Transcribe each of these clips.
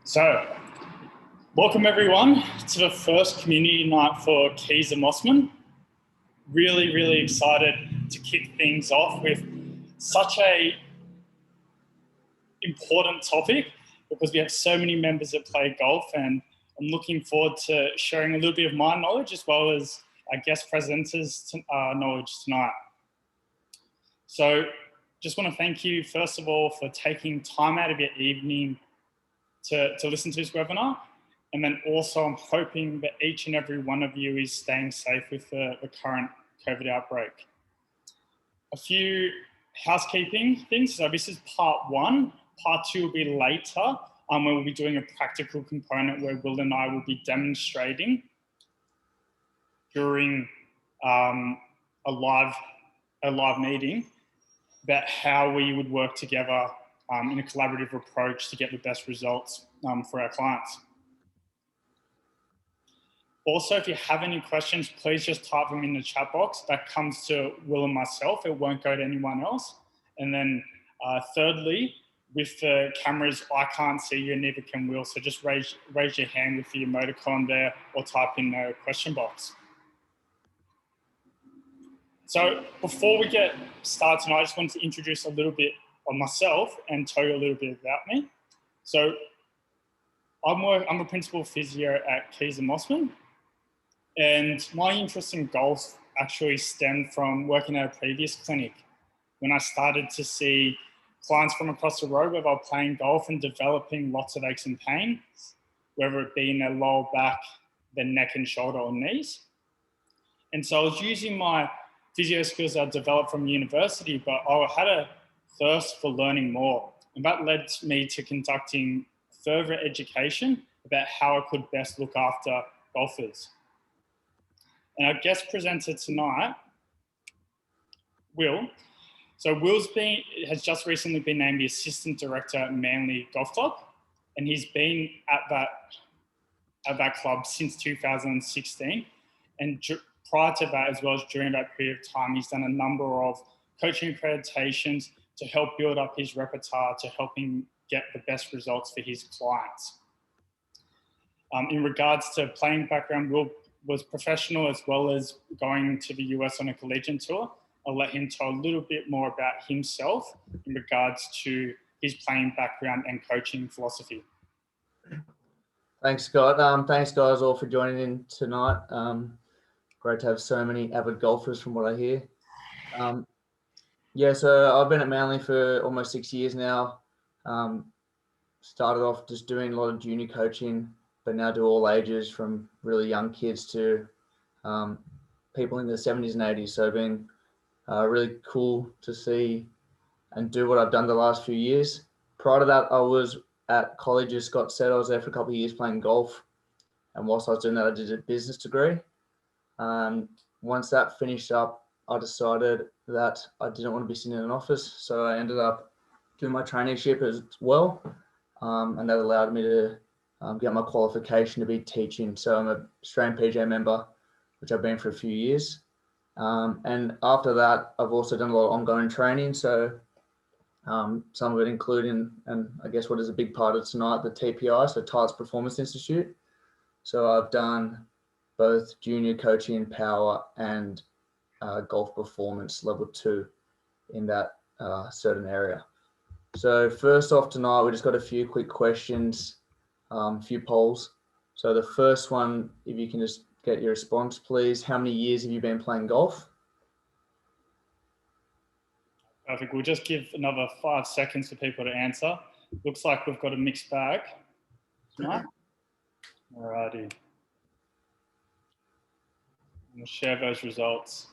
So, welcome everyone to the first community night for Kieser Mossman. Really excited to kick things off with such a important topic because we have so many members that play golf, and I'm looking forward to sharing a little bit of my knowledge as well as our guest presenters' knowledge tonight. So, just want to thank you first of all for taking time out of your evening to listen to this webinar. And then also I'm hoping that each and every one of you is staying safe with the current COVID outbreak. A few housekeeping things. So this is part one. Part two will be later, where we'll be doing a practical component where Will and I will be demonstrating during a live meeting about how we would work together in a collaborative approach to get the best results for our clients. Also, if you have any questions, please just type them in the chat box. That comes to Will and myself. It won't go to anyone else. And then thirdly, with the cameras, I can't see you, neither can Will. So just raise your hand with the emoticon there or type in the question box. So before we get started tonight, I just wanted to introduce a little bit of myself and tell you a little bit about me. So I'm a principal physio at Kieser Mossman, and my interest in golf actually stemmed from working at a previous clinic when I started to see clients from across the road where they were playing golf and developing lots of aches and pains, whether it be in their lower back, their neck and shoulder or knees. And so I was using my physio skills I developed from university, but I had a thirst for learning more. And that led me to conducting further education about how I could best look after golfers. And our guest presenter tonight, Will. So Will's has just recently been named the Assistant Director at Manly Golf Club, and he's been at that club since 2016. And prior to that, as well as during that period of time, he's done a number of coaching accreditations to help build up his repertoire, to help him get the best results for his clients. In regards to playing background, Will was professional as well as going to the US on a collegiate tour. I'll let him tell a little bit more about himself in regards to his playing background and coaching philosophy. Thanks, Scott. Thanks, guys, all for joining in tonight. Great to have so many avid golfers from what I hear. Yeah, so I've been at Manly for almost 6 years now. Started off just doing a lot of junior coaching, but now do all ages from really young kids to people in their 70s and 80s. So been really cool to see and do what I've done the last few years. Prior to that, I was at college, as Scott said. I was there for a couple of years playing golf. And whilst I was doing that, I did a business degree. Once that finished up, I decided that I didn't want to be sitting in an office. So I ended up doing my traineeship as well. And that allowed me to get my qualification to be teaching. So I'm a Australian PGA member, which I've been for a few years. And after that, I've also done a lot of ongoing training. So some of it including, and I guess what is a big part of tonight, the TPI, so Titles Performance Institute. So I've done both junior coaching, power, and golf performance level 2 in that certain area. So first off tonight, we just got a few quick questions, a few polls. So the first one, if you can just get your response, please. How many years have you been playing golf? Perfect. We'll just give another 5 seconds for people to answer. Looks like we've got a mixed bag tonight. Alrighty. We'll share those results.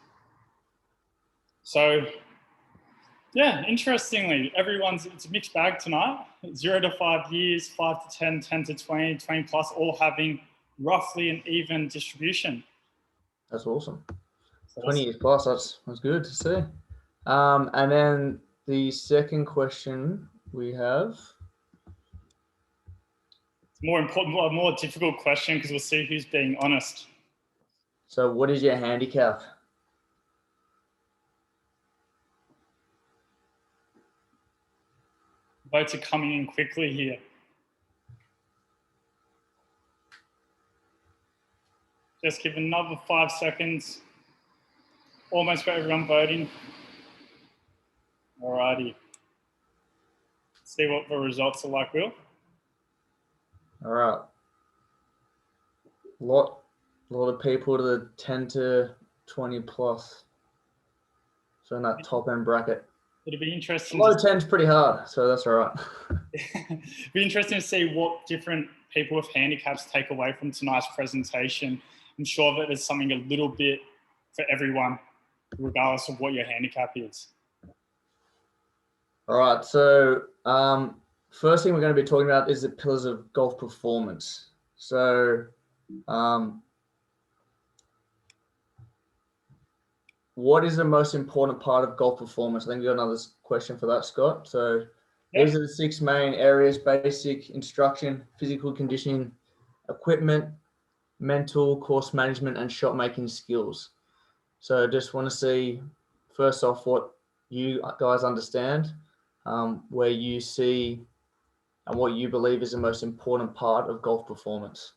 So, yeah, interestingly, it's a mixed bag tonight. 0 to 5 years, 5 to 10, 10 to 20, 20 plus, all having roughly an even distribution. That's awesome. So 20 years plus, that's good to see. And then the second question we have. It's more important, a more difficult question because we'll see who's being honest. So what is your handicap? Votes are coming in quickly here. Just give another 5 seconds. Almost got everyone voting. Alrighty. See what the results are like, Will. All right. Lot of people to the 10 to 20 plus. So in that top end bracket. It'll be interesting. Low 10's pretty hard, so that's all right. It'll be interesting to see what different people with handicaps take away from tonight's presentation. I'm sure that there's something a little bit for everyone, regardless of what your handicap is. All right, so first thing we're going to be talking about is the pillars of golf performance. So what is the most important part of golf performance? I think you got another question for that, Scott. So these are the 6 main areas: basic instruction, physical conditioning, equipment, mental, course management, and shot making skills. So just want to see, first off, what you guys understand, where you see and what you believe is the most important part of golf performance.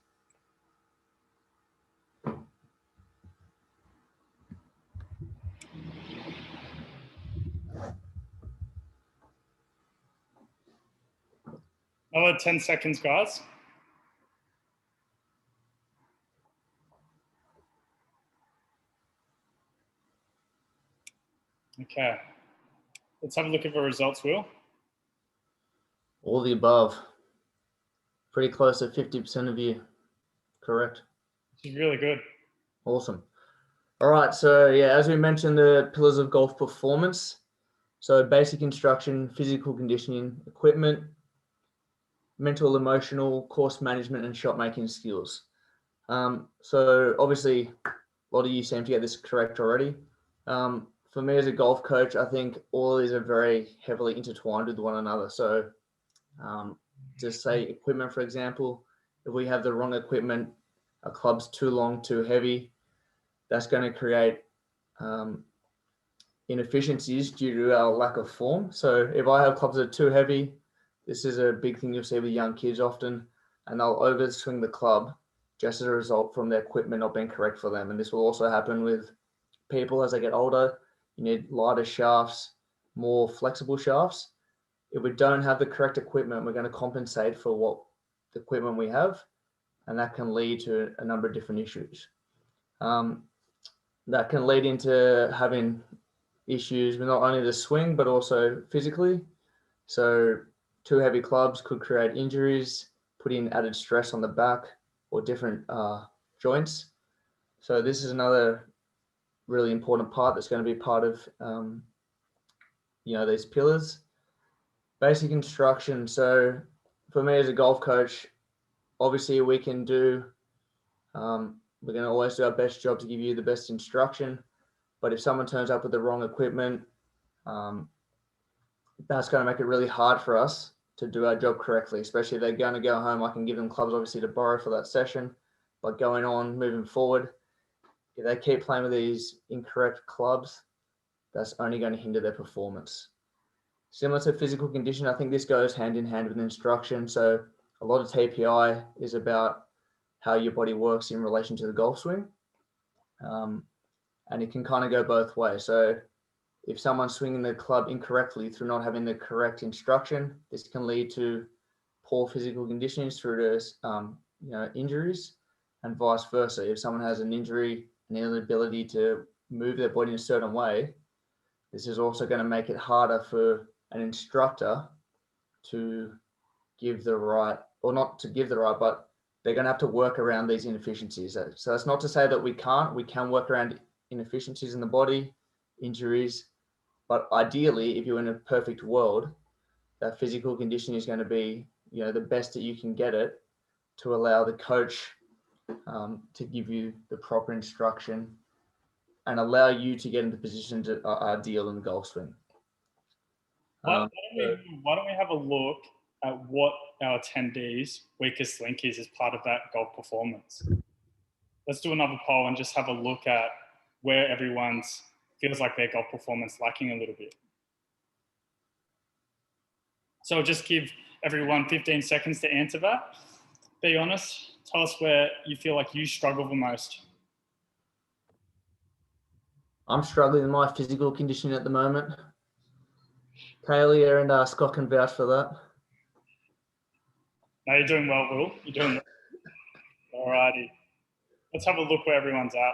Another 10 seconds, guys. Okay. Let's have a look at the results, Will. All the above. Pretty close to 50% of you. Correct. Which is really good. Awesome. All right. So yeah, as we mentioned, the pillars of golf performance. So basic instruction, physical conditioning, equipment, mental, emotional, course management, and shot making skills. So obviously, a lot of you seem to get this correct already. For me as a golf coach, I think all of these are very heavily intertwined with one another. So just say equipment, for example, if we have the wrong equipment, a club's too long, too heavy, that's going to create inefficiencies due to our lack of form. So if I have clubs that are too heavy, this is a big thing you'll see with young kids often, and they'll overswing the club just as a result from their equipment not being correct for them. And this will also happen with people as they get older. You need lighter shafts, more flexible shafts. If we don't have the correct equipment, we're going to compensate for what the equipment we have, and that can lead to a number of different issues. That can lead into having issues with not only the swing, but also physically. So too heavy clubs could create injuries, putting added stress on the back or different joints. So this is another really important part that's going to be part of these pillars. Basic instruction. So for me as a golf coach, obviously we can do we're going to always do our best job to give you the best instruction, but if someone turns up with the wrong equipment, that's going to make it really hard for us to do our job correctly, especially if they're going to go home. I can give them clubs obviously to borrow for that session, but going on, moving forward, if they keep playing with these incorrect clubs, that's only going to hinder their performance. Similar to physical condition, I think this goes hand in hand with instruction. So a lot of TPI is about how your body works in relation to the golf swing. And it can kind of go both ways. So if someone's swinging the club incorrectly through not having the correct instruction, this can lead to poor physical conditioning through to injuries, and vice versa. If someone has an injury and the inability to move their body in a certain way, this is also going to make it harder for an instructor to give the right, or not to give the right, but they're going to have to work around these inefficiencies. So that's not to say that we can work around inefficiencies in the body, injuries, but ideally, if you're in a perfect world, that physical conditioning is going to be, the best that you can get it to allow the coach to give you the proper instruction and allow you to get into position to deal in the golf swing. Why don't we have a look at what our attendees' weakest link is as part of that golf performance? Let's do another poll and just have a look at where everyone's feels like their golf performance lacking a little bit. So I'll just give everyone 15 seconds to answer that. Be honest, tell us where you feel like you struggle the most. I'm struggling with my physical condition at the moment. Taylor and Scott can vouch for that. No, you're doing well, Will. You're doing well. Alrighty. Let's have a look where everyone's at.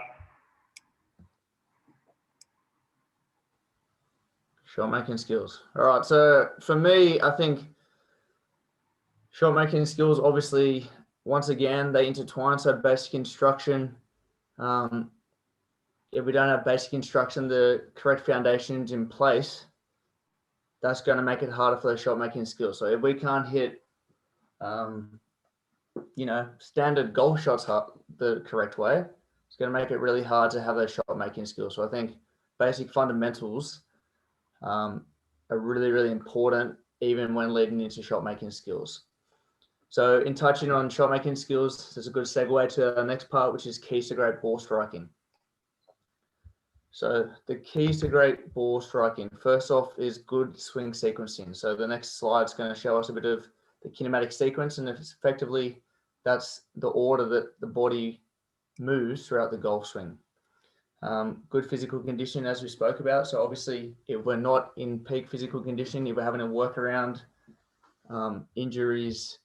Shot making skills. All right. So for me, I think shot making skills, obviously, once again, they intertwine. So basic instruction. If we don't have basic instruction, the correct foundations in place, that's going to make it harder for those shot making skills. So if we can't hit, standard golf shots the correct way, it's going to make it really hard to have those shot making skills. So I think basic fundamentals are really, really important, even when leading into shot making skills. So in touching on shot making skills, there's a good segue to the next part, which is keys to great ball striking. So the keys to great ball striking, first off, is good swing sequencing. So the next slide is going to show us a bit of the kinematic sequence, and it's effectively that's the order that the body moves throughout the golf swing. Good physical condition, as we spoke about. So obviously, if we're not in peak physical condition, if we're having to work around injuries,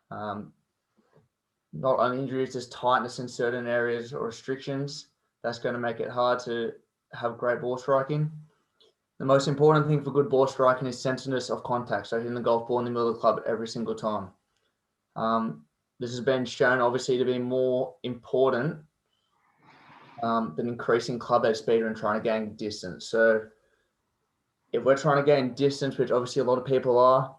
not only injuries, just tightness in certain areas or restrictions, that's going to make it hard to have great ball striking. The most important thing for good ball striking is centeredness of contact. So hitting the golf ball in the middle of the club every single time. This has been shown obviously to be more important than increasing club head speed and trying to gain distance. So if we're trying to gain distance, which obviously a lot of people are,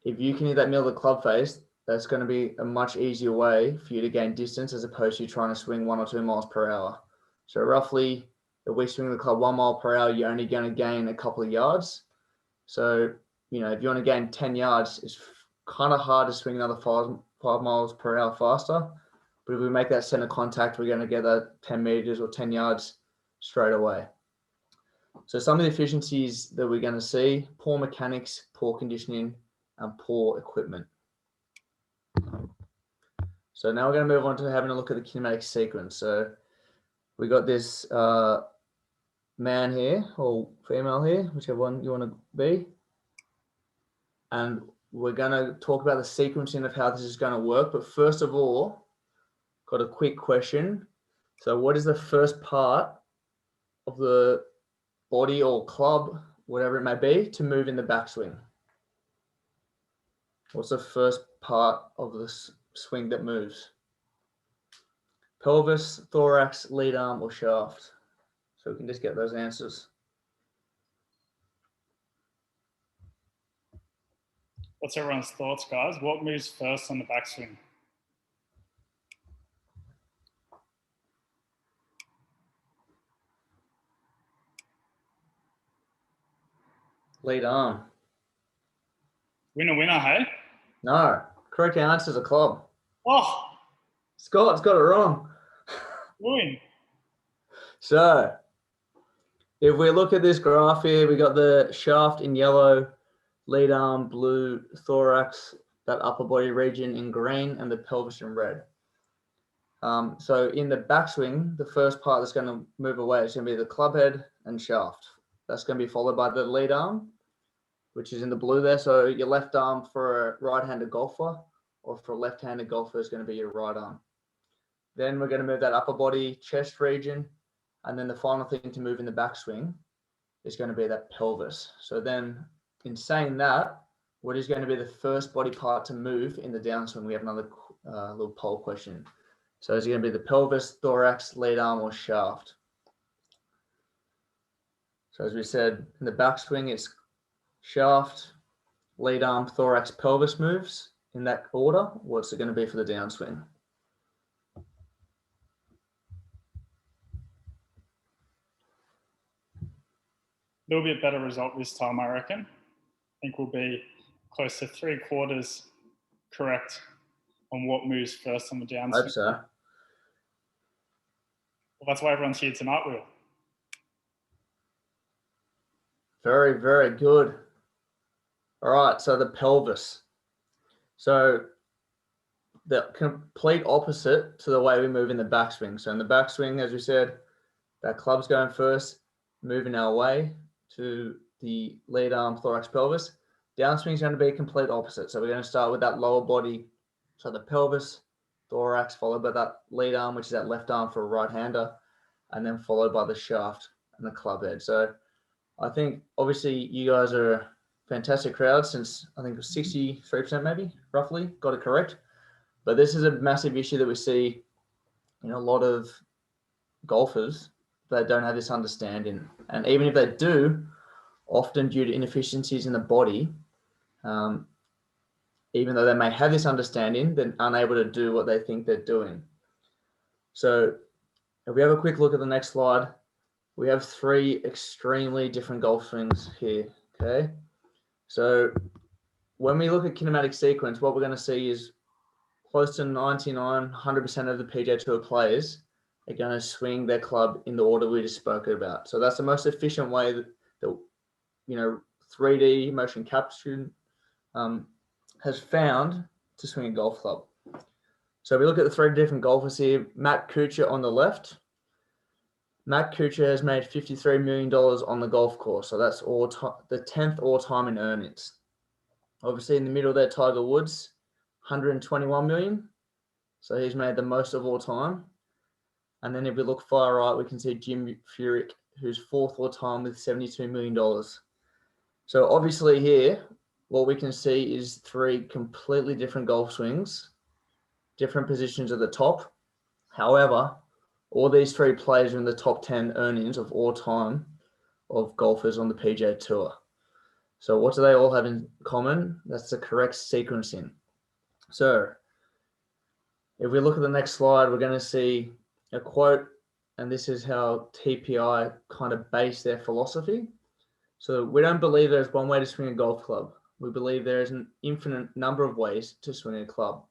if you can hit that middle of the club face, that's going to be a much easier way for you to gain distance as opposed to trying to swing 1 or 2 miles per hour. So roughly, if we swing the club 1 mile per hour, you're only going to gain a couple of yards. So, if you want to gain 10 yards, it's kind of hard to swing another 5 miles per hour faster. But if we make that center contact, we're going to get that 10 meters or 10 yards straight away. So some of the efficiencies that we're going to see: poor mechanics, poor conditioning, and poor equipment. So now we're going to move on to having a look at the kinematic sequence. So we got this man here or female here, whichever one you want to be. And we're going to talk about the sequencing of how this is going to work. But first of all, got a quick question. So what is the first part of the body or club, whatever it may be, to move in the backswing? What's the first part of the swing that moves? Pelvis, thorax, lead arm, or shaft? So we can just get those answers. What's everyone's thoughts, guys? What moves first on the backswing? Lead arm. Winner, hey? No. Correct answer is a club. Oh! Scott's got it wrong. Win. So, if we look at this graph here, we got the shaft in yellow, lead arm blue, thorax, that upper body region in green, and the pelvis in red. So in the backswing, the first part that's going to move away is going to be the club head and shaft. That's going to be followed by the lead arm, which is in the blue there. So your left arm for a right-handed golfer or for a left-handed golfer is going to be your right arm. Then we're going to move that upper body chest region. And then the final thing to move in the backswing is going to be that pelvis. So then in saying that, what is going to be the first body part to move in the downswing? We have another little poll question. So is it going to be the pelvis, thorax, lead arm, or shaft? So as we said, in the backswing, it's shaft, lead arm, thorax, pelvis moves in that order. What's it going to be for the downswing? A little bit better result this time, I reckon. I think we'll be close to 3/4 correct on what moves first on the downswing. I hope so. Well, that's why everyone's here tonight, Will. Very, very good. All right, so the pelvis. So the complete opposite to the way we move in the backswing. So in the backswing, as we said, That club's going first, moving our way to the lead arm, thorax, pelvis. Downswing is going to be complete opposite. So we're going to start with that lower body, so the pelvis, thorax, followed by that lead arm, which is that left arm for a right-hander, and then followed by the shaft and the club head. So I think obviously you guys are a fantastic crowd, since I think it was 63% maybe, roughly, got it correct. But this is a massive issue that we see in a lot of golfers that don't have this understanding. And even if they do, often due to inefficiencies in the body, even though they may have this understanding, they're unable to do what they think they're doing. So if we have a quick look at the next slide, we have 3 extremely different golf swings here, okay? So when we look at kinematic sequence, what we're going to see is close to 99, 100% of the PGA Tour players are going to swing their club in the order we just spoke about. So that's the most efficient way that 3D motion capture has found to swing a golf club. So we look at the 3 different golfers here. Matt Kuchar on the left. Matt Kuchar has made $53 million on the golf course. So that's the 10th all-time in earnings. Obviously in the middle there, Tiger Woods, 121 million. So he's made the most of all time. And then if we look far right, we can see Jim Furyk, who's 4th all time with $72 million. So obviously here, what we can see is 3 completely different golf swings, different positions at the top. However, all these 3 players are in the top 10 earnings of all time of golfers on the PGA Tour. So what do they all have in common? That's the correct sequencing. So if we look at the next slide, we're going to see a quote, and this is how TPI kind of base their philosophy. So we don't believe there's one way to swing a golf club. We believe there is an infinite number of ways to swing a club.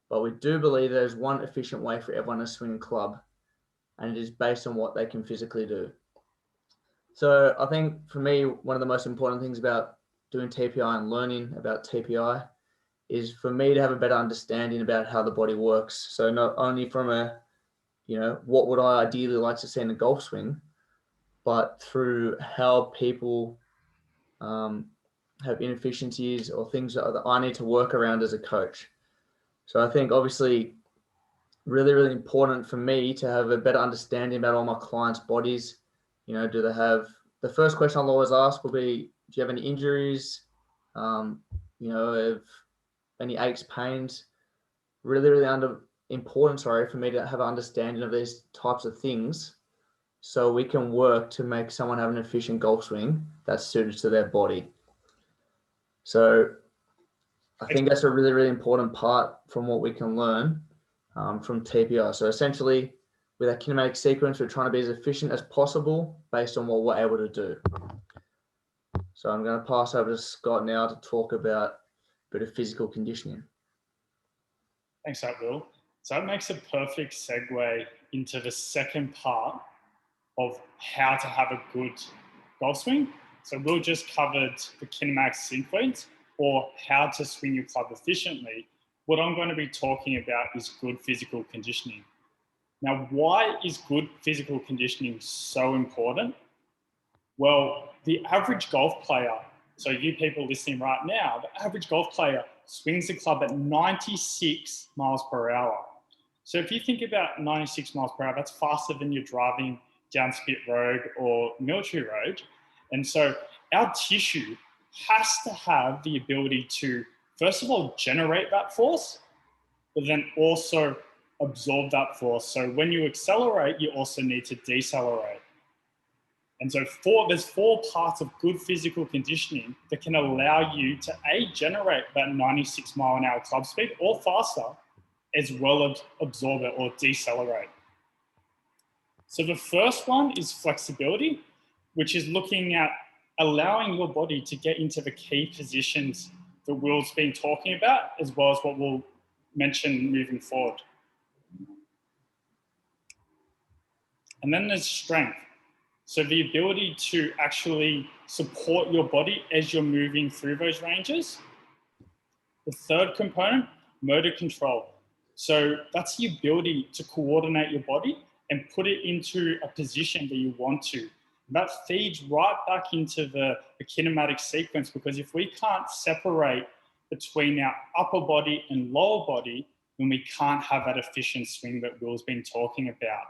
But we do believe there's one efficient way for everyone to swing a club, and it is based on what they can physically do. So I think for me, one of the most important things about doing TPI and learning about TPI is for me to have a better understanding about how the body works. So not only from what would I ideally like to see in a golf swing, but through how people have inefficiencies or things that I need to work around as a coach. So I think obviously really, really important for me to have a better understanding about all my clients' bodies. Do they have, the first question I'll always ask will be, do you have any injuries? Have any aches, pains? Really, really important for me to have an understanding of these types of things, so we can work to make someone have an efficient golf swing that's suited to their body. So I think that's a really, really important part from what we can learn from TPI. So essentially, with our kinematic sequence, we're trying to be as efficient as possible based on what we're able to do. So I'm going to pass over to Scott now to talk about a bit of physical conditioning. Thanks for that, Will. So that makes a perfect segue into the second part of how to have a good golf swing. So Will just covered the kinematic sequence, or how to swing your club efficiently. What I'm going to be talking about is good physical conditioning. Now, why is good physical conditioning so important? Well, the average golf player, so you people listening right now, the average golf player swings the club at 96 miles per hour. So if you think about 96 miles per hour, that's faster than you're driving down Spit Road or Military Road. And so our tissue has to have the ability to, first of all, generate that force, but then also absorb that force. So when you accelerate, you also need to decelerate. And so there's 4 parts of good physical conditioning that can allow you to generate that 96 mile an hour club speed or faster, as well as absorb it or decelerate. So the first one is flexibility, which is looking at allowing your body to get into the key positions that Will's been talking about, as well as what we'll mention moving forward. And then there's strength. So the ability to actually support your body as you're moving through those ranges. The third component, motor control. So that's the ability to coordinate your body and put it into a position that you want to. That feeds right back into the kinematic sequence, because if we can't separate between our upper body and lower body, then we can't have that efficient swing that Will's been talking about.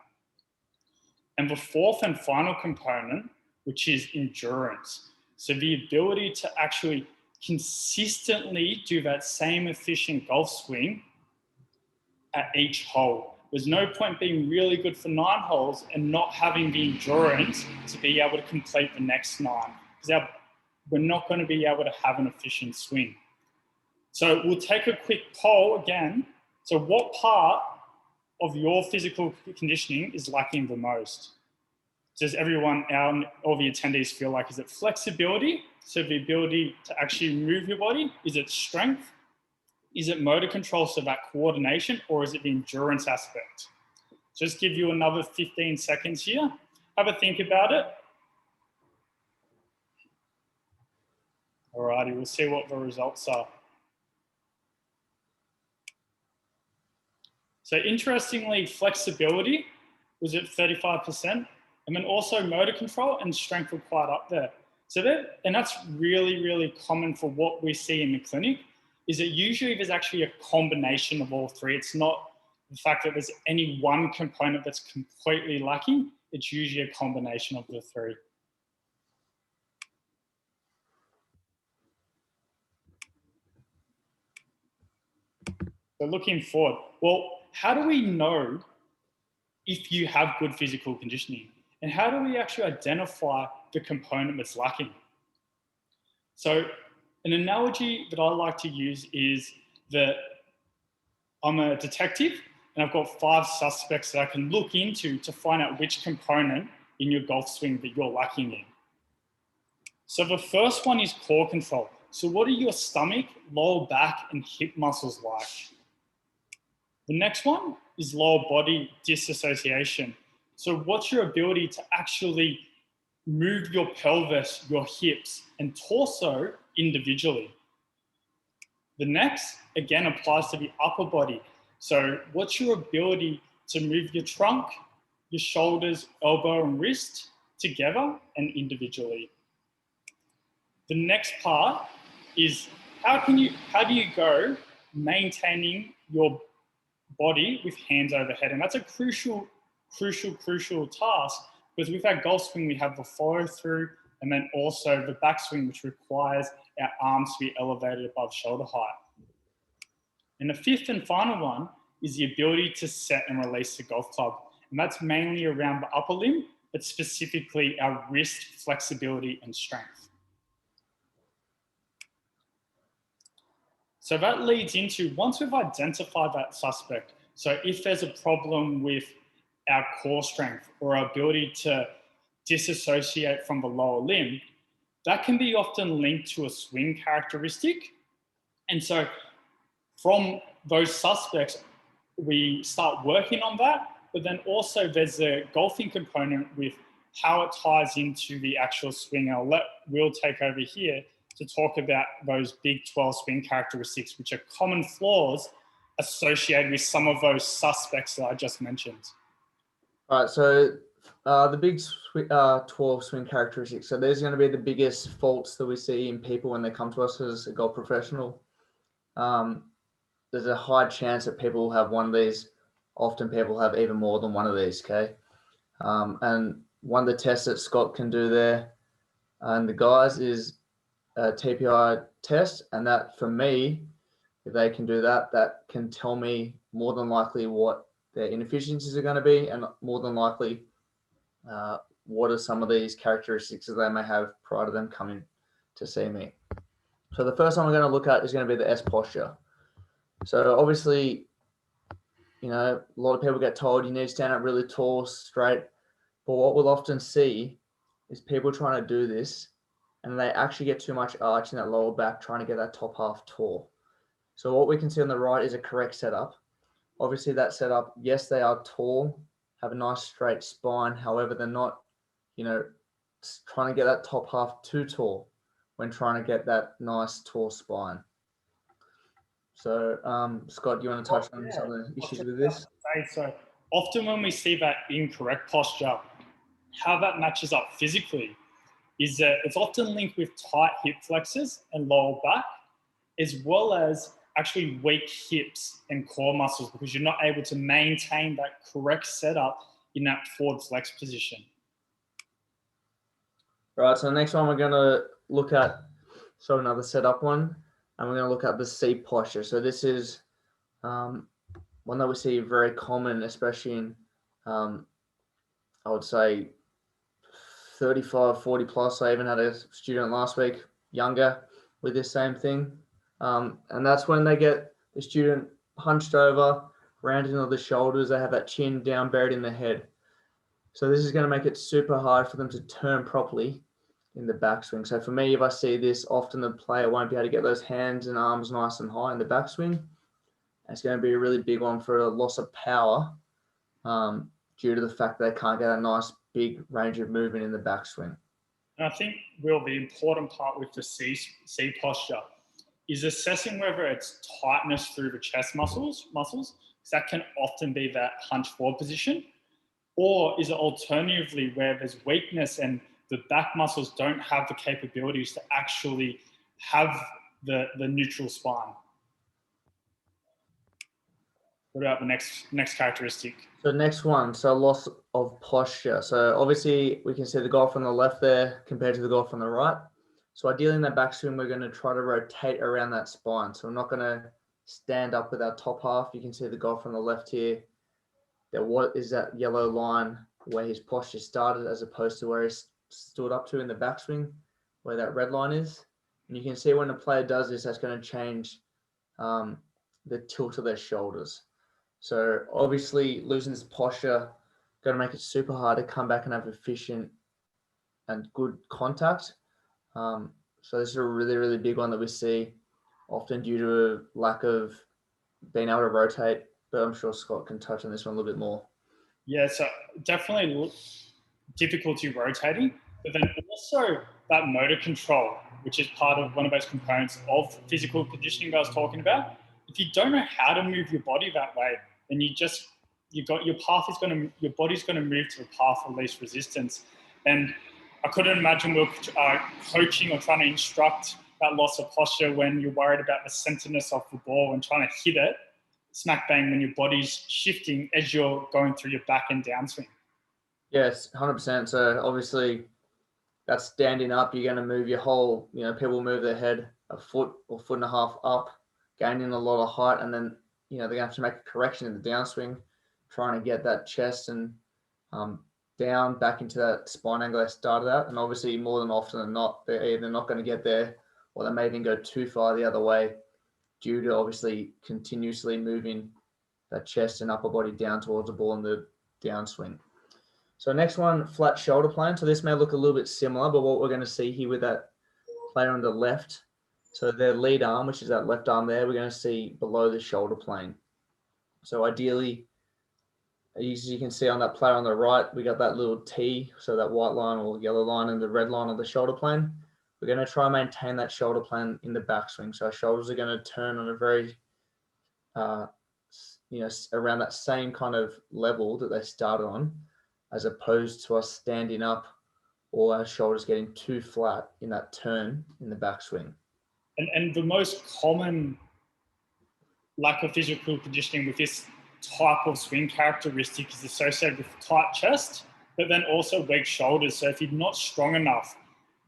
And the fourth and final component, which is endurance. So the ability to actually consistently do that same efficient golf swing at each hole. There's no point being really good for 9 holes and not having the endurance to be able to complete the next 9, because we're not going to be able to have an efficient swing. So we'll take a quick poll again. So what part of your physical conditioning is lacking the most? Does everyone, all the attendees feel like, is it flexibility? So the ability to actually move your body? Is it strength? Is it motor control, so that coordination, or is it the endurance aspect? Just give you another 15 seconds here. Have a think about it. Alrighty, we'll see what the results are. So interestingly, flexibility was at 35%, and then also motor control and strength were quite up there. So and that's really, really common for what we see in the clinic, is that usually there's actually a combination of all three. It's not the fact that there's any one component that's completely lacking. It's usually a combination of the three. So looking forward, well, how do we know if you have good physical conditioning? And how do we actually identify the component that's lacking? So an analogy that I like to use is that I'm a detective and I've got 5 suspects that I can look into to find out which component in your golf swing that you're lacking in. So the first one is core control. So what are your stomach, lower back, and hip muscles like? The next one is lower body disassociation. So what's your ability to actually move your pelvis, your hips, and torso individually? The next, again, applies to the upper body. So what's your ability to move your trunk, your shoulders, elbow, and wrist together and individually? The next part is how do you go maintaining your body with hands overhead? And that's a crucial task, because with our golf swing, we have the follow through and then also the backswing, which requires our arms to be elevated above shoulder height. And the fifth and final one is the ability to set and release the golf club. And that's mainly around the upper limb, but specifically our wrist flexibility and strength. So that leads into, once we've identified that suspect, so if there's a problem with our core strength or our ability to disassociate from the lower limb, that can be often linked to a swing characteristic. And so from those suspects, we start working on that, but then also there's a golfing component with how it ties into the actual swing. I'll let Will take over here to talk about those big 12 swing characteristics, which are common flaws associated with some of those suspects that I just mentioned. All right, so the big 12 swing characteristics. So there's going to be the biggest faults that we see in people when they come to us as a golf professional. There's a high chance that people will have one of these. Often people have even more than one of these, okay? And one of the tests that Scott can do there and the guys is a TPI test. And that, for me, if they can do that, that can tell me more than likely what their inefficiencies are going to be, and more than likely what are some of these characteristics that they may have prior to them coming to see me. So the first one we're going to look at is going to be the S posture. So obviously, you know, a lot of people get told you need to stand up really tall, straight. But what we'll often see is people trying to do this and they actually get too much arch in that lower back trying to get that top half tall. So what we can see on the right is a correct setup. Obviously that setup, yes, they are tall, have a nice straight spine. However, they're not, you know, trying to get that top half too tall when trying to get that nice tall spine. So, Scott, do you want to touch on some of the issues with this? So Often when we see that incorrect posture, how that matches up physically is that it's often linked with tight hip flexors and lower back, as well as actually weak hips and core muscles, because you're not able to maintain that correct setup in that forward flex position. Right, so the next one we're going to look at, so another setup one, and we're going to look at the C posture. So this is one that we see very common, especially in, I would say, 35, 40 plus. I even had a student last week, younger, with this same thing. And that's when they get the student hunched over, rounding on the shoulders. They have that chin down, buried in the head. So this is going to make it super hard for them to turn properly in the backswing. So for me, if I see this, often the player won't be able to get those hands and arms nice and high in the backswing. It's going to be a really big one for a loss of power due to the fact that they can't get a nice big range of movement in the backswing. And I think, Will, the important part with the C posture is assessing whether it's tightness through the chest muscles, because that can often be that hunch forward position, or is it alternatively where there's weakness and the back muscles don't have the capabilities to actually have the neutral spine. What about the next characteristic? So next one, so loss of posture. So obviously we can see the golf on the left there compared to the golf on the right. So ideally in that backswing, we're going to try to rotate around that spine. So we're not going to stand up with our top half. You can see the golf on the left here. What is that yellow line where his posture started as opposed to where he stood up to in the backswing, where that red line is. And you can see when a player does this, that's going to change the tilt of their shoulders. So obviously losing this posture going to make it super hard to come back and have efficient and good contact. So this is a really, really big one that we see often due to a lack of being able to rotate, but I'm sure Scott can touch on this one a little bit more. Yeah, so definitely difficulty rotating, but then also that motor control, which is part of one of those components of physical conditioning I was talking about. If you don't know how to move your body that way, then your body's going to move to the path of least resistance. And I couldn't imagine we were coaching or trying to instruct that loss of posture when you're worried about the centeredness of the ball and trying to hit it smack bang when your body's shifting as you're going through your back and downswing. Yes, 100%. So obviously that's standing up. You're going to move your whole, people move their head a foot or foot and a half up, gaining a lot of height. And then, they're going to have to make a correction in the downswing, trying to get that chest and down back into that spine angle they started at. And obviously more than often than not, they're either not going to get there or they may even go too far the other way due to obviously continuously moving that chest and upper body down towards the ball in the downswing. So next one, flat shoulder plane. So this may look a little bit similar, but what we're going to see here with that player on the left, so their lead arm, which is that left arm there, we're going to see below the shoulder plane. So ideally, as you can see on that player on the right, we got that little T, so that white line or yellow line and the red line on the shoulder plane. We're going to try and maintain that shoulder plane in the backswing. So our shoulders are going to turn on a very, around that same kind of level that they started on, as opposed to us standing up or our shoulders getting too flat in that turn in the backswing. And the most common lack of physical conditioning with this type of swing characteristic is associated with tight chest, but then also weak shoulders. So if you're not strong enough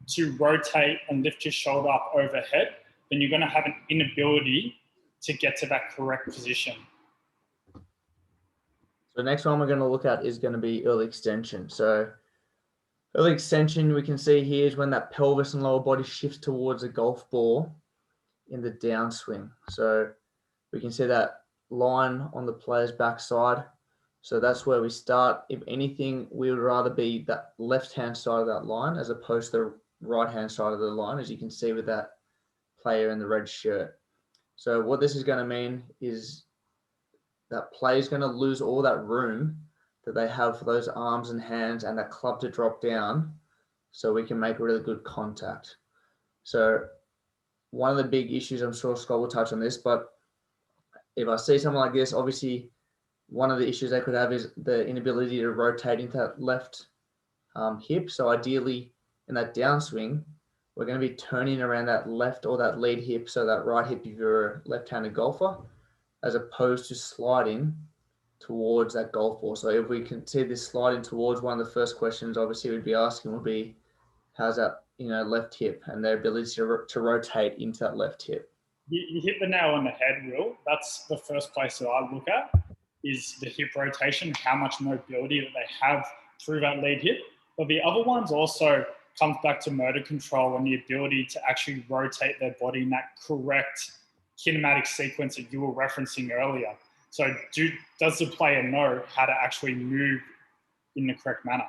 to rotate and lift your shoulder up overhead, then you're going to have an inability to get to that correct position. So the next one we're going to look at is going to be early extension. So early extension, we can see here is when that pelvis and lower body shifts towards a golf ball in the downswing. So we can see that line on the player's backside. So that's where we start. If anything, we would rather be that left-hand side of that line as opposed to the right-hand side of the line, as you can see with that player in the red shirt. So what this is going to mean is that player is going to lose all that room that they have for those arms and hands and that club to drop down so we can make really good contact. So one of the big issues, I'm sure Scott will touch on this, but if I see something like this, obviously one of the issues they could have is the inability to rotate into that left hip. So ideally in that downswing, we're going to be turning around that left or that lead hip, so that right hip if you're a left-handed golfer, as opposed to sliding towards that golf ball. So if we can see this sliding towards, one of the first questions obviously we'd be asking would be, how's that, left hip and their ability to rotate into that left hip. You hit the nail on the head, Will. That's the first place that I look at, is the hip rotation, how much mobility that they have through that lead hip. But the other ones also comes back to motor control and the ability to actually rotate their body in that correct kinematic sequence that you were referencing earlier. So does the player know how to actually move in the correct manner?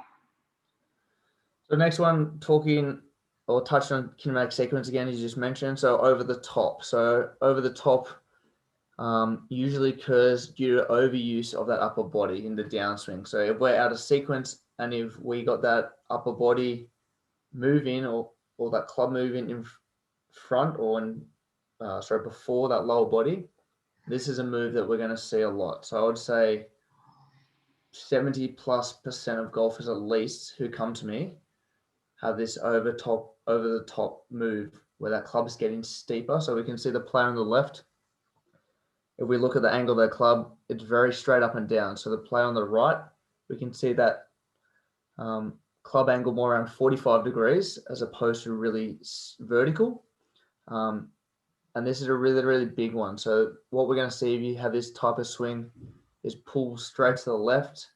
So next one, talking or touching on kinematic sequence again, as you just mentioned. So over the top. So over the top usually occurs due to overuse of that upper body in the downswing. So if we're out of sequence and if we got that upper body moving or that club moving in front or before that lower body, this is a move that we're going to see a lot. So I would say 70+% of golfers at least who come to me have this over the top move where that club is getting steeper. So we can see the player on the left. If we look at the angle of their club, it's very straight up and down. So the player on the right, we can see that club angle more around 45 degrees as opposed to really vertical. And this is a really, really big one. So what we're going to see if you have this type of swing is pull straight to the left,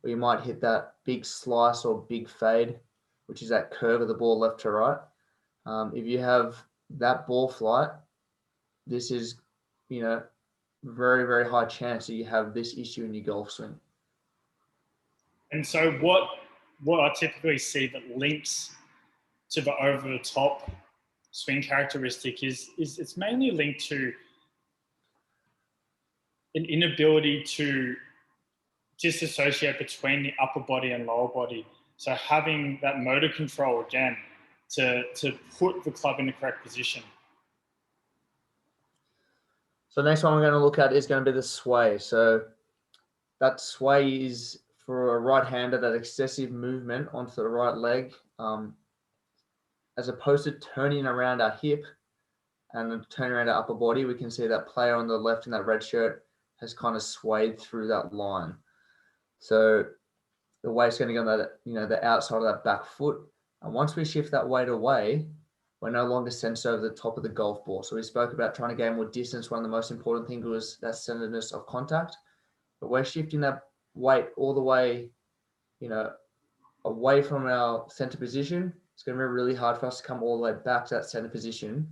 or you might hit that big slice or big fade, which is that curve of the ball left to right. If you have that ball flight, this is, very, very high chance that you have this issue in your golf swing. And so what I typically see that links to the over the top swing characteristic is it's mainly linked to an inability to disassociate between the upper body and lower body. So having that motor control again to put the club in the correct position. So the next one we're going to look at is going to be the sway. So that sway is for a right-hander, that excessive movement onto the right leg, as opposed to turning around our hip and turning around our upper body. We can see that player on the left in that red shirt has kind of swayed through that line. So the weight's going to go on that, the outside of that back foot. And once we shift that weight away, we're no longer centered over the top of the golf ball. So we spoke about trying to gain more distance. One of the most important things was that centeredness of contact. But we're shifting that weight all the way, away from our center position. It's going to be really hard for us to come all the way back to that center position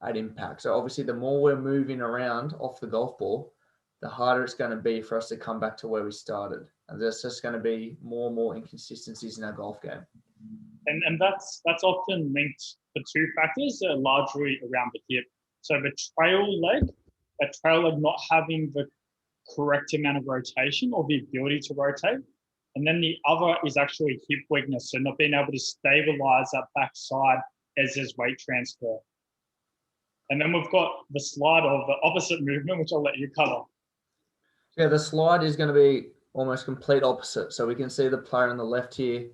at impact. So obviously, the more we're moving around off the golf ball, the harder it's going to be for us to come back to where we started. And there's just going to be more and more inconsistencies in our golf game. And that's often linked to two factors that are largely around the hip. So the trail leg not having the correct amount of rotation or the ability to rotate. And then the other is actually hip weakness, so not being able to stabilize that backside as there's weight transfer. And then we've got the slide of the opposite movement, which I'll let you cover. Yeah, the slide is going to be almost complete opposite. So we can see the player on the left here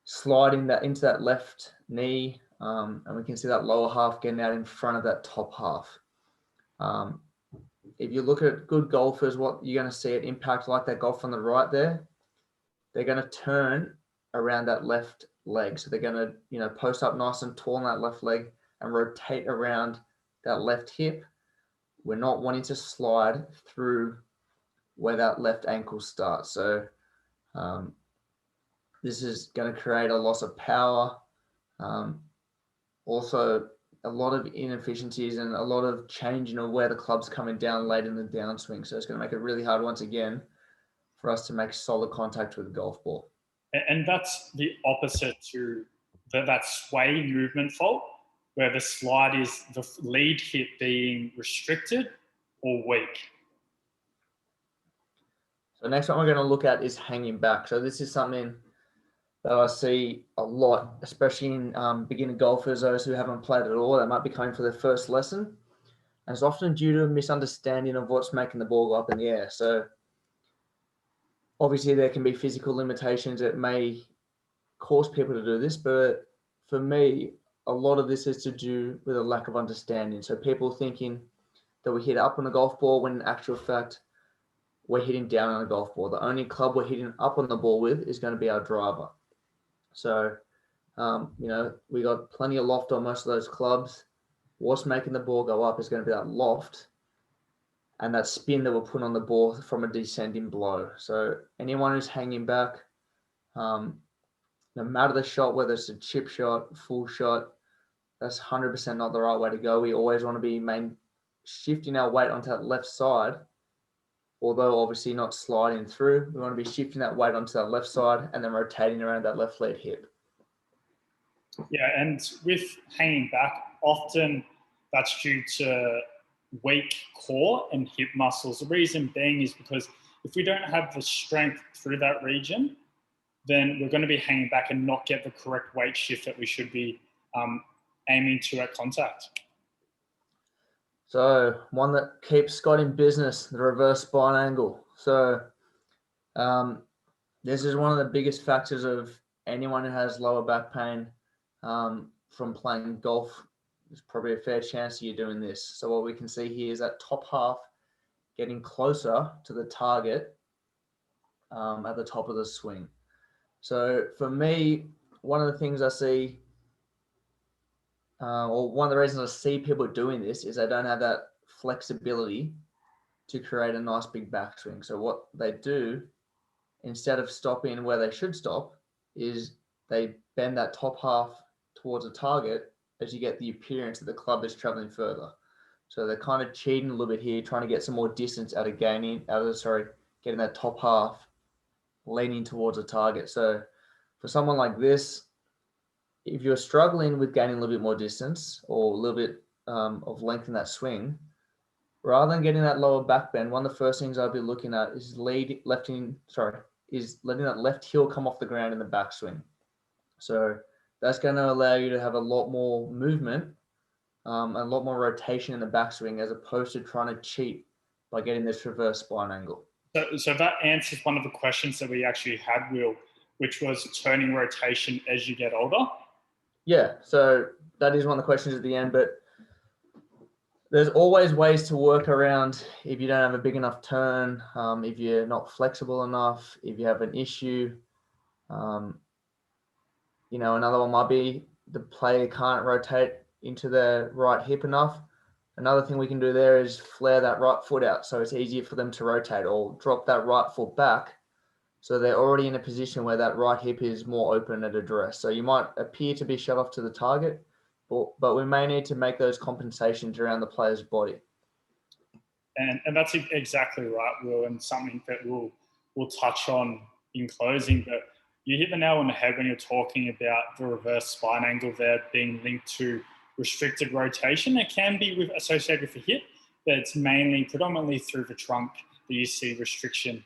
sliding that into that left knee, and we can see that lower half getting out in front of that top half. If you look at good golfers, what you're going to see at impact like that golf on the right there, they're going to turn around that left leg. So they're going to, post up nice and tall on that left leg and rotate around that left hip. We're not wanting to slide through where that left ankle starts. So this is going to create a loss of power. Also, a lot of inefficiencies and a lot of changing of where the club's coming down late in the downswing. So it's going to make it really hard once again for us to make solid contact with the golf ball. And that's the opposite to that sway movement fault, where the slide is the lead hip being restricted or weak. So next one we're going to look at is hanging back. So this is something that I see a lot, especially in beginner golfers, those who haven't played at all, that might be coming for their first lesson. And it's often due to a misunderstanding of what's making the ball go up in the air. So Obviously, there can be physical limitations that may cause people to do this, but for me, a lot of this is to do with a lack of understanding. So people thinking that we hit up on the golf ball when in actual fact, we're hitting down on a golf ball. The only club we're hitting up on the ball with is going to be our driver. So, we got plenty of loft on most of those clubs. What's making the ball go up is going to be that loft and that spin that we're putting on the ball from a descending blow. So anyone who's hanging back, no matter the shot, whether it's a chip shot, full shot, that's 100% not the right way to go. We always want to be shifting our weight onto that left side, although obviously not sliding through. We want to be shifting that weight onto that left side and then rotating around that left lead hip. Yeah, and with hanging back, often that's due to weak core and hip muscles. The reason being is because if we don't have the strength through that region, then we're going to be hanging back and not get the correct weight shift that we should be aiming to at contact. So one that keeps Scott in business, the reverse spine angle. So this is one of the biggest factors of anyone who has lower back pain from playing golf. There's probably a fair chance you're doing this. So what we can see here is that top half getting closer to the target at the top of the swing. So for me, one of the things I see, or one of the reasons I see people doing this is they don't have that flexibility to create a nice big backswing. So what they do, instead of stopping where they should stop, is they bend that top half towards a target as you get the appearance that the club is traveling further. So they're kind of cheating a little bit here, trying to get some more distance out of getting that top half leaning towards a target. So for someone like this, if you're struggling with gaining a little bit more distance or a little bit of length in that swing, rather than getting that lower back bend, one of the first things I'll be looking at is letting that left heel come off the ground in the backswing. So that's going to allow you to have a lot more movement, a lot more rotation in the backswing, as opposed to trying to cheat by getting this reverse spine angle. So that answers one of the questions that we actually had, Will, which was turning rotation as you get older. Yeah, so that is one of the questions at the end, but there's always ways to work around if you don't have a big enough turn, if you're not flexible enough, if you have an issue. Another one might be the player can't rotate into the right hip enough. Another thing we can do there is flare that right foot out so it's easier for them to rotate, or drop that right foot back so they're already in a position where that right hip is more open at address. So you might appear to be shut off to the target, but we may need to make those compensations around the player's body. And that's exactly right, Will, and something that we'll touch on in closing. But you hit the nail on the head when you're talking about the reverse spine angle there being linked to restricted rotation. It can be associated with the hip, but it's predominantly through the trunk that you see restriction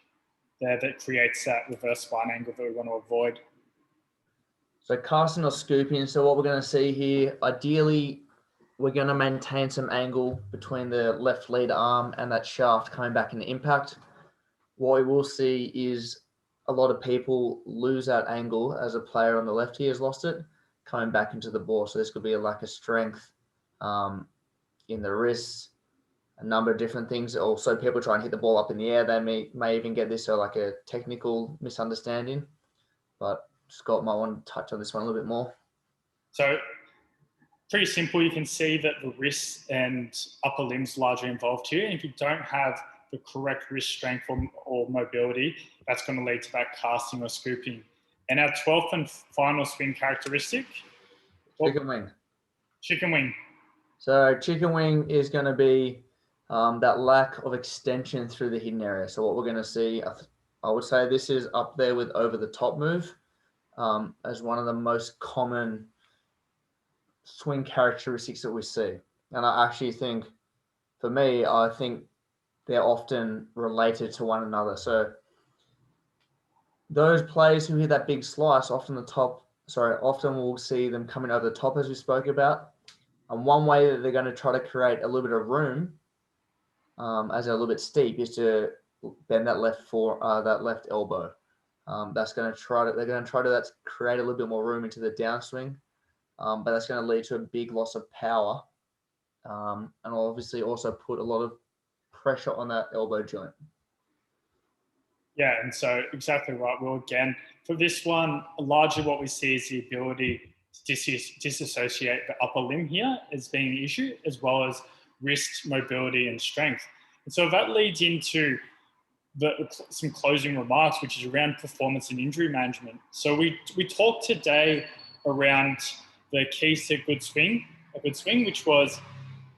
there that creates that reverse spine angle that we want to avoid. So casting or scooping. So what we're going to see here, ideally, we're going to maintain some angle between the left lead arm and that shaft coming back into impact. What we will see is a lot of people lose that angle as a player on the left here has lost it, coming back into the ball. So this could be a lack of strength in the wrists, a number of different things. Also, people try and hit the ball up in the air. They may even get this like a technical misunderstanding. But Scott might want to touch on this one a little bit more. So pretty simple. You can see that the wrists and upper limbs largely involved here. And if you don't have the correct wrist strength or mobility, that's going to lead to that casting or scooping. And our 12th and final swing characteristic? Chicken wing. Chicken wing. So chicken wing is going to be that lack of extension through the hidden area. So what we're going to see, I would say this is up there with over the top move as one of the most common swing characteristics that we see. And I actually think, for me, I think they're often related to one another. So those players who hit that big slice, often we'll see them coming over the top, as we spoke about. And one way that they're going to try to create a little bit of room, as they're a little bit steep, is to bend that that left elbow. They're going to try to create a little bit more room into the downswing, but that's going to lead to a big loss of power, and obviously also put a lot of pressure on that elbow joint. Yeah, and so exactly right. Well, again, for this one, largely what we see is the ability to disassociate the upper limb here as being an issue, as well as wrist mobility and strength. And so that leads into some closing remarks, which is around performance and injury management. So we talked today around the keys to a good swing, which was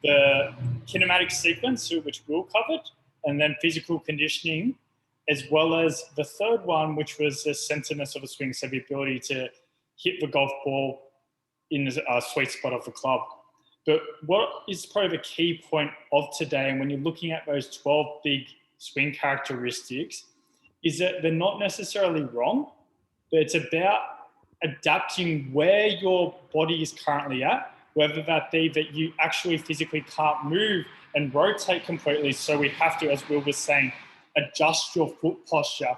the kinematic sequence, which Will covered, and then physical conditioning, as well as the third one, which was the centeredness of a swing, so the ability to hit the golf ball in the sweet spot of the club. But what is probably the key point of today, and when you're looking at those 12 big swing characteristics, is that they're not necessarily wrong, but it's about adapting where your body is currently at, whether that be that you actually physically can't move and rotate completely. So we have to, as Will was saying, adjust your foot posture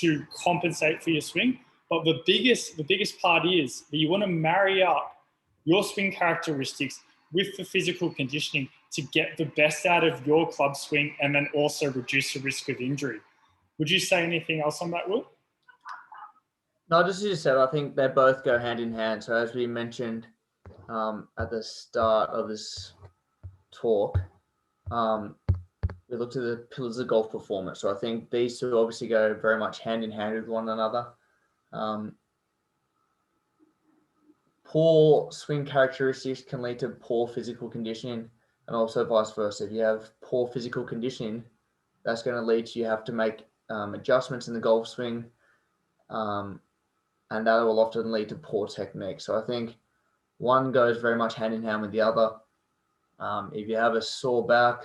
to compensate for your swing. But the biggest part is that you want to marry up your swing characteristics with the physical conditioning to get the best out of your club swing and then also reduce the risk of injury. Would you say anything else on that, Will? No, just as you said, I think they both go hand in hand. So as we mentioned at the start of this talk, we looked at the pillars of golf performance. So I think these two obviously go very much hand in hand with one another. Poor swing characteristics can lead to poor physical conditioning, and also vice versa. If you have poor physical conditioning, that's going to lead to you have to make adjustments in the golf swing, and that will often lead to poor technique. So I think one goes very much hand in hand with the other. If you have a sore back,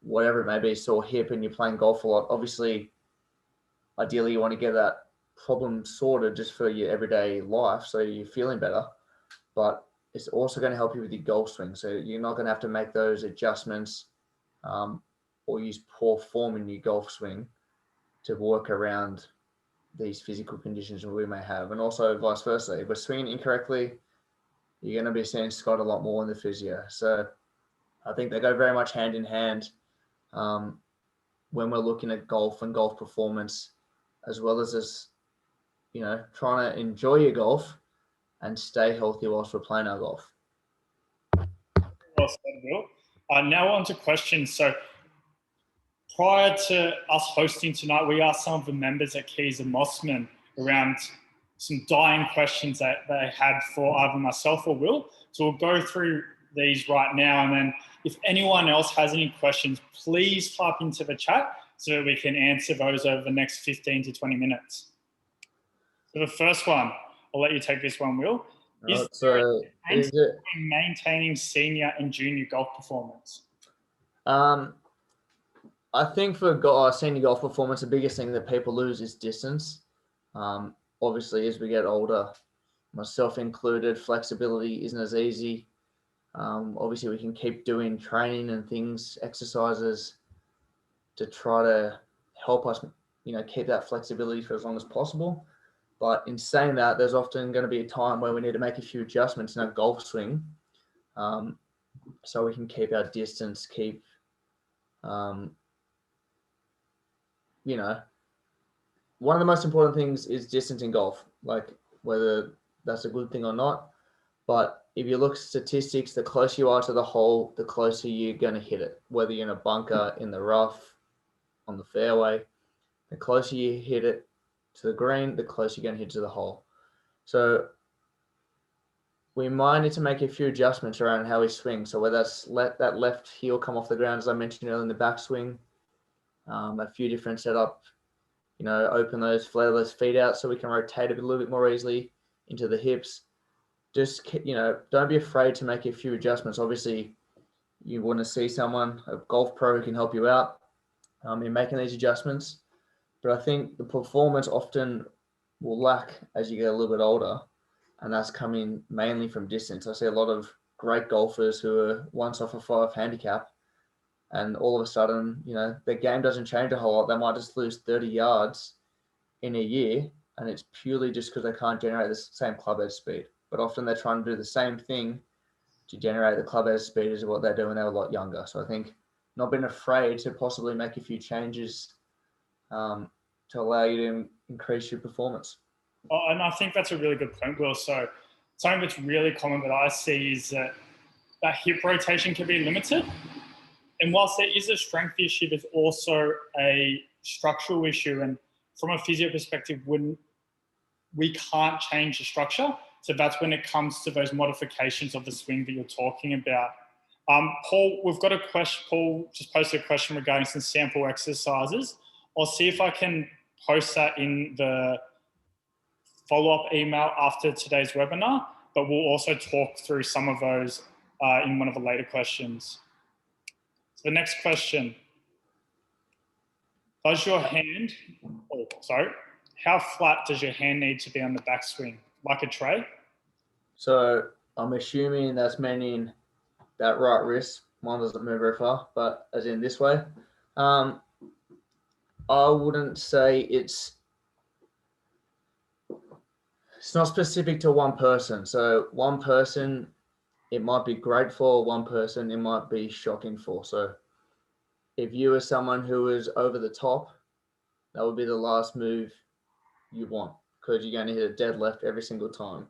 whatever it may be, sore hip, and you're playing golf a lot, obviously, ideally you want to get that problem sorted just for your everyday life so you're feeling better, but it's also going to help you with your golf swing. So you're not going to have to make those adjustments or use poor form in your golf swing to work around these physical conditions that we may have. And also vice versa. If we're swinging incorrectly, you're going to be seeing Scott a lot more in the physio. So I think they go very much hand in hand when we're looking at golf and golf performance, as well as this, trying to enjoy your golf and stay healthy whilst we're playing our golf. Well said, Will. Now on to questions. So prior to us hosting tonight, we asked some of the members at Kieser Mossman around some dying questions that they had for either myself or Will. So we'll go through these right now, and then if anyone else has any questions, please type into the chat so that we can answer those over the next 15 to 20 minutes. So the first one, I'll let you take this one, Will. Is it maintaining senior and junior golf performance? I think for senior golf performance, the biggest thing that people lose is distance. Obviously, as we get older, myself included, flexibility isn't as easy. Obviously, we can keep doing training and things, exercises to try to help us, keep that flexibility for as long as possible. But in saying that, there's often going to be a time where we need to make a few adjustments in our golf swing so we can keep our distance, one of the most important things is distance in golf, like whether that's a good thing or not. But if you look at statistics, the closer you are to the hole, the closer you're going to hit it, whether you're in a bunker, in the rough, on the fairway. The closer you hit it to the green, the closer you're going to hit to the hole. So we might need to make a few adjustments around how we swing. So whether that's let that left heel come off the ground, as I mentioned earlier, in the backswing, a few different setups, open flare those feet out so we can rotate a little bit more easily into the hips. Just, don't be afraid to make a few adjustments. Obviously, you want to see someone, a golf pro, who can help you out in making these adjustments. But I think the performance often will lack as you get a little bit older, and that's coming mainly from distance. I see a lot of great golfers who are once off a 5 handicap and all of a sudden, you know, their game doesn't change a whole lot. They might just lose 30 yards in a year, and it's purely just because they can't generate the same club head speed. But often they're trying to do the same thing to generate the club head speed as what they do when they're a lot younger. So I think not being afraid to possibly make a few changes to allow you to increase your performance. Oh, and I think that's a really good point, Will. So something that's really common that I see is that hip rotation can be limited. And whilst there is a strength issue, there's also a structural issue. And from a physio perspective, we can't change the structure. So that's when it comes to those modifications of the swing that you're talking about. Paul, we've got a question. Paul just posted a question regarding some sample exercises. I'll see if I can post that in the follow-up email after today's webinar, but we'll also talk through some of those in one of the later questions. So the next question, how flat does your hand need to be on the backswing? Like a tray? So I'm assuming that's meaning that right wrist. Mine doesn't move very far, but as in this way. I wouldn't say it's not specific to one person. So one person, it might be great for, one person, it might be shocking for. So if you are someone who is over the top, that would be the last move you want, because you're going to hit a dead left every single time.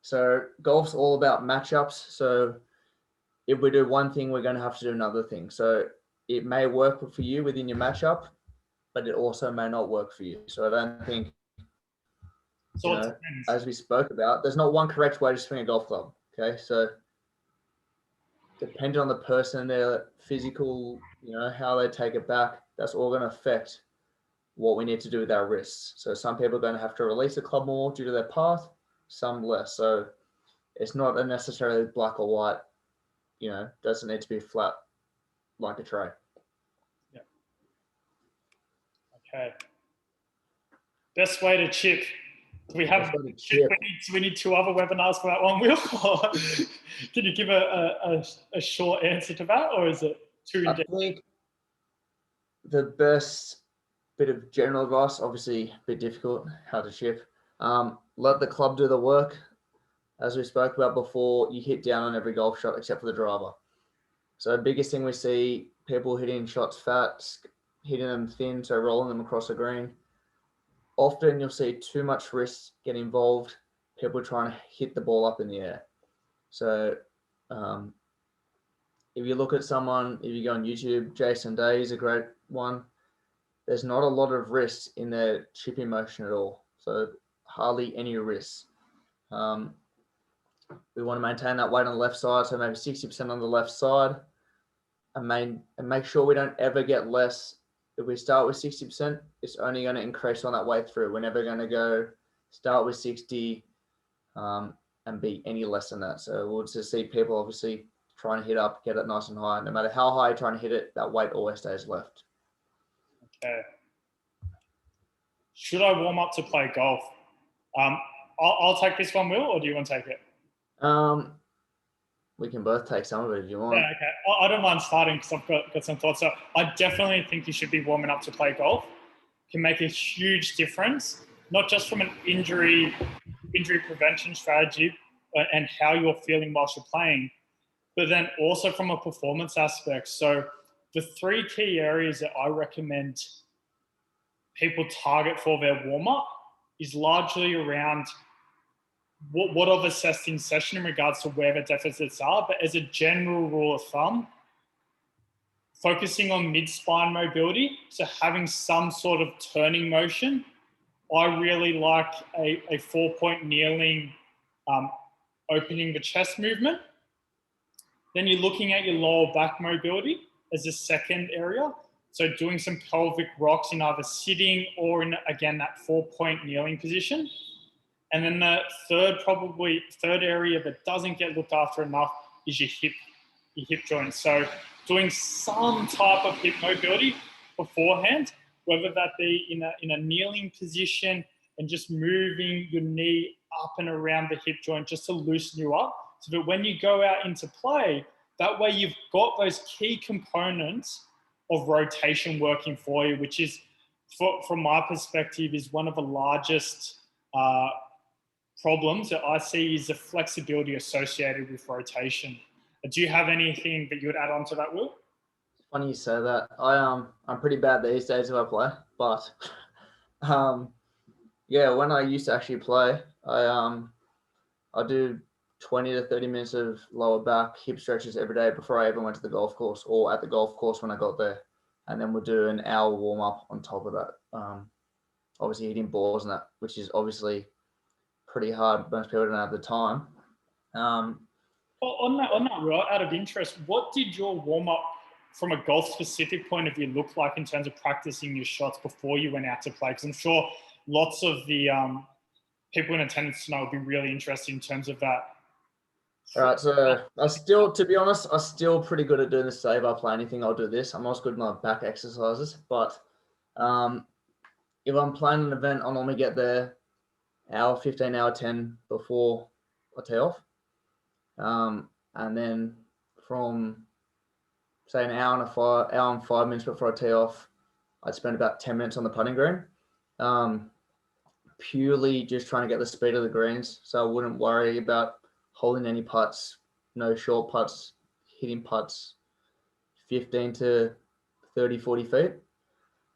So golf's all about matchups. So if we do one thing, we're going to have to do another thing. So it may work for you within your matchup, but it also may not work for you. So I don't think, so you know, as we spoke about, there's not one correct way to swing a golf club. Okay, so depending on the person, their physical, you know, how they take it back, that's all going to affect what we need to do with our wrists. So some people are going to have to release the club more due to their path, some less. So it's not necessarily black or white, you know, doesn't need to be flat like a tray. Yeah. Okay. Best way to chip. Do we have chip? We need two other webinars for that one, Will? Can you give a short answer to that, or is it too in-depth? I think the best bit of general advice, obviously a bit difficult, how to chip. Let the club do the work. As we spoke about before, you hit down on every golf shot except for the driver. So the biggest thing we see, people hitting shots fat, hitting them thin, so rolling them across the green. Often you'll see too much wrist get involved, people trying to hit the ball up in the air. So if you look at someone, if you go on YouTube, Jason Day is a great one. There's not a lot of wrist in their chipping motion at all. So hardly any wrist. We want to maintain that weight on the left side, so maybe 60% on the left side, and make sure we don't ever get less. If we start with 60%, it's only going to increase on that way through. We're never going to go start with 60 and be any less than that. So we'll just see people obviously trying to hit up, get it nice and high. No matter how high you're trying to hit it, that weight always stays left. Okay. Should I warm up to play golf? I'll take this one, Will, or do you want to take it? We can both take some of it if you want. Yeah, okay. I don't mind starting because I've got some thoughts. So I definitely think you should be warming up to play golf. It can make a huge difference, not just from an injury prevention strategy and how you're feeling whilst you're playing, but then also from a performance aspect. So the three key areas that I recommend people target for their warm-up is largely around what I've assessed in session in regards to where the deficits are. But as a general rule of thumb, focusing on mid-spine mobility, so having some sort of turning motion. I really like a 4-point kneeling, opening the chest movement. Then you're looking at your lower back mobility as a second area. So doing some pelvic rocks in either sitting or in, again, that 4-point kneeling position. And then the third area that doesn't get looked after enough is your hip joints. So doing some type of hip mobility beforehand, whether that be in a kneeling position and just moving your knee up and around the hip joint just to loosen you up, so that when you go out into play, that way you've got those key components of rotation working for you, which is, from my perspective, is one of the largest problems that I see is the flexibility associated with rotation. Do you have anything that you would add on to that, Will? Funny you say that. I'm pretty bad these days if I play, but yeah, when I used to actually play, I do 20 to 30 minutes of lower back hip stretches every day before I even went to the golf course, or at the golf course when I got there, and then we'll do an hour warm up on top of that. Obviously hitting balls and that, which is obviously pretty hard. Most people don't have the time. On that, right, out of interest, what did your warm up from a golf specific point of view look like in terms of practicing your shots before you went out to play? Because I'm sure lots of the people in attendance tonight would be really interested in terms of that. All right, so to be honest, I'm still pretty good at doing this. If I play anything, I'll do this. I'm not good at my back exercises, but if I'm playing an event, I'll normally get there hour 15, hour 10 before I tee off. And then from say an hour and 5 minutes before I tee off, I'd spend about 10 minutes on the putting green. Purely just trying to get the speed of the greens. So I wouldn't worry about holding any putts, no short putts, hitting putts 15 to 30, 40 feet.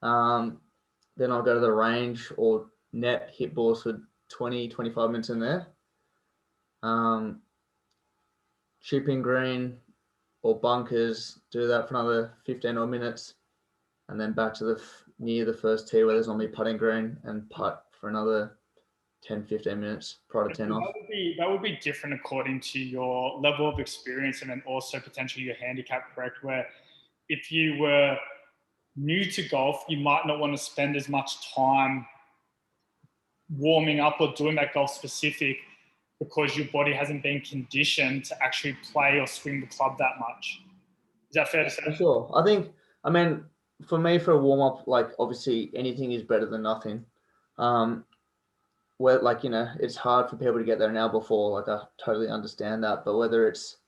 Then I'll go to the range or net, hit balls for 20, 25 minutes in there. Chipping green or bunkers, do that for another 15 odd minutes. And then back to near the first tee where there's normally putting green and putt for another 10, 15 minutes prior to 10 off. That would be different according to your level of experience and then also potentially your handicap, correct? Where if you were new to golf, you might not want to spend as much time warming up or doing that golf specific because your body hasn't been conditioned to actually play or swing the club that much. Is that fair to say? For sure. I mean, for me, for a warm up, like obviously anything is better than nothing. Where like, it's hard for people to get there an hour before. Like I totally understand that, but whether it's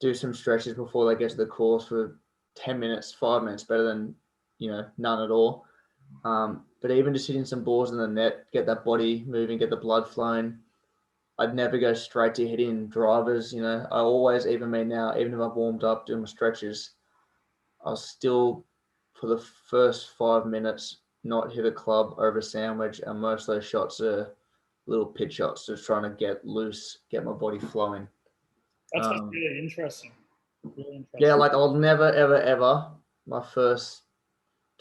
do some stretches before they get to the course for 10 minutes, 5 minutes, better than, none at all. But even just hitting some balls in the net, get that body moving, get the blood flowing. I'd never go straight to hitting drivers. I always, even me now, even if I've warmed up doing my stretches, I'll still, for the first 5 minutes, not hit a club over a sandwich. And most of those shots are little pitch shots, just trying to get loose, get my body flowing. That's really interesting. Really interesting. Yeah, like I'll never, ever, ever, my first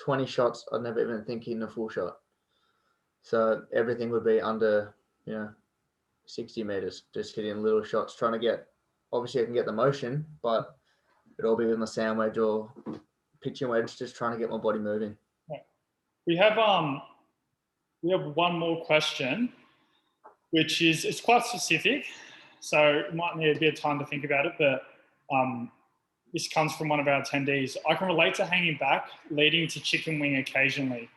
20 shots, I'd never even think hitting a full shot. So everything would be under, 60 meters, just hitting little shots, trying to get, obviously I can get the motion, but it'll be in the sand wedge or pitching wedge, just trying to get my body moving. Yeah. We have one more question, which is, it's quite specific, so it might need a bit of time to think about it, but this comes from one of our attendees. I can relate to hanging back, leading to chicken wing occasionally.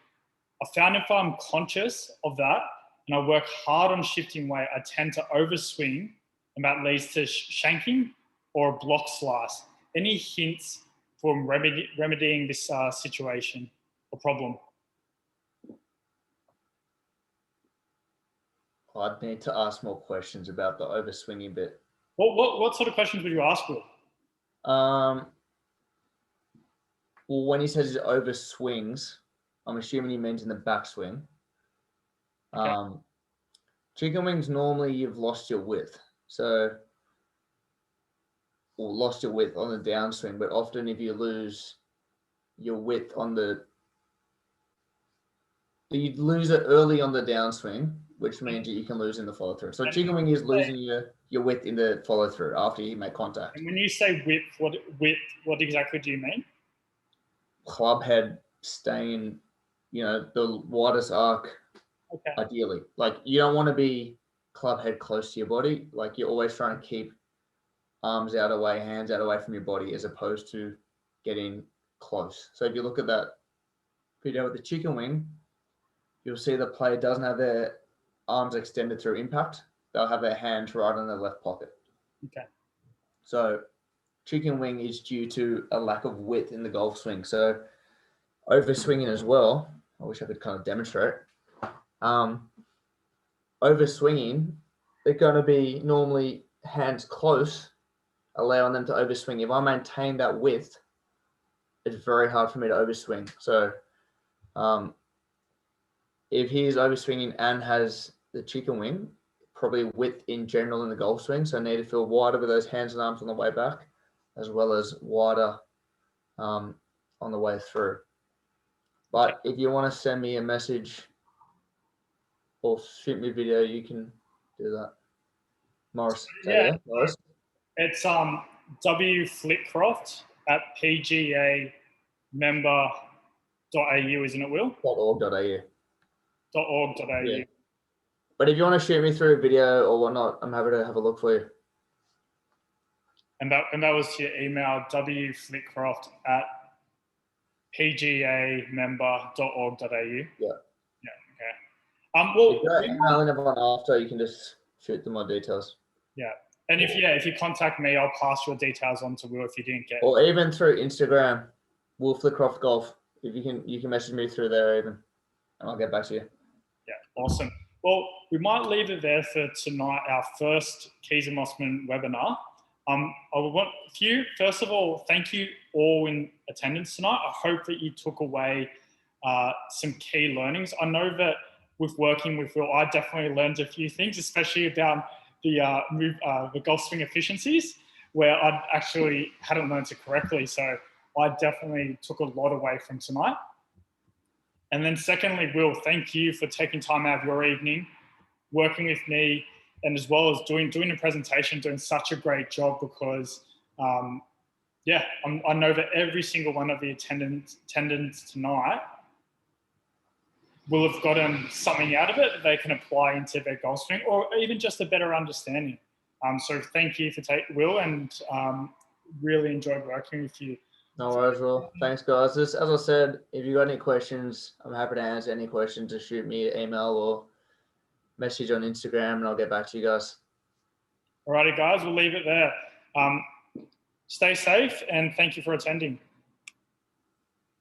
I found if I'm conscious of that and I work hard on shifting weight, I tend to overswing, and that leads to shanking or a block slice. Any hints for remedying this situation or problem? I'd need to ask more questions about the overswinging bit. What sort of questions would you ask for? Well, when he says it overswings, I'm assuming he means in the backswing. Okay. Chicken wings, normally you've lost your width. Or lost your width on the downswing, but often if you lose your width you lose it early on the downswing, which means that you can lose in the follow through. So chicken wing is losing your width in the follow through after you make contact. And when you say width, what exactly do you mean? Club head staying, the widest arc. Okay. Ideally, like you don't want to be club head close to your body. Like you're always trying to keep arms out away, hands out away from your body, as opposed to getting close. So if you look at that video with the chicken wing, you'll see the player doesn't have their arms extended through impact. They'll have their hands right in their left pocket. Okay. So chicken wing is due to a lack of width in the golf swing. So overswinging as well, I wish I could kind of demonstrate. Overswinging, they're going to be normally hands close, allowing them to overswing. If I maintain that width, it's very hard for me to overswing. So if he's overswinging and has the chicken wing, probably width in general in the golf swing. So I need to feel wider with those hands and arms on the way back, as well as wider on the way through. But if you want to send me a message or shoot me a video, you can do that. Morris. Yeah. Morris. It's W Flitcroft at pgamember.au, isn't it, Will? .org.au. .org.au. Yeah. But if you want to shoot me through a video or whatnot, I'm happy to have a look for you. And that was your email, wflitcroft at pgamember.org.au. Yeah. Yeah. Okay. Well, if you're emailing everyone after, you can just shoot them my details. Yeah. And if you contact me, I'll pass your details on to Will if you didn't get. Or even through Instagram, Will Flitcroft Golf. If you can message me through there even, and I'll get back to you. Yeah, awesome. Well, we might leave it there for tonight, our first Kieser Mossman webinar. I want you, first of all, thank you all in attendance tonight. I hope that you took away some key learnings. I know that with working with Will, I definitely learned a few things, especially about the golf swing efficiencies, where I actually hadn't learned it correctly. So I definitely took a lot away from tonight. And then secondly, Will, thank you for taking time out of your evening, working with me, and as well as doing a presentation, doing such a great job, because I know that every single one of the attendants tonight will have gotten something out of it that they can apply into their golf swing, or even just a better understanding. So thank you for Will, and really enjoyed working with you. No worries, Will. Thanks, guys. As I said, if you got any questions, I'm happy to answer any questions. Just shoot me an email or message on Instagram, and I'll get back to you guys. Alrighty, guys, we'll leave it there. Stay safe, and thank you for attending.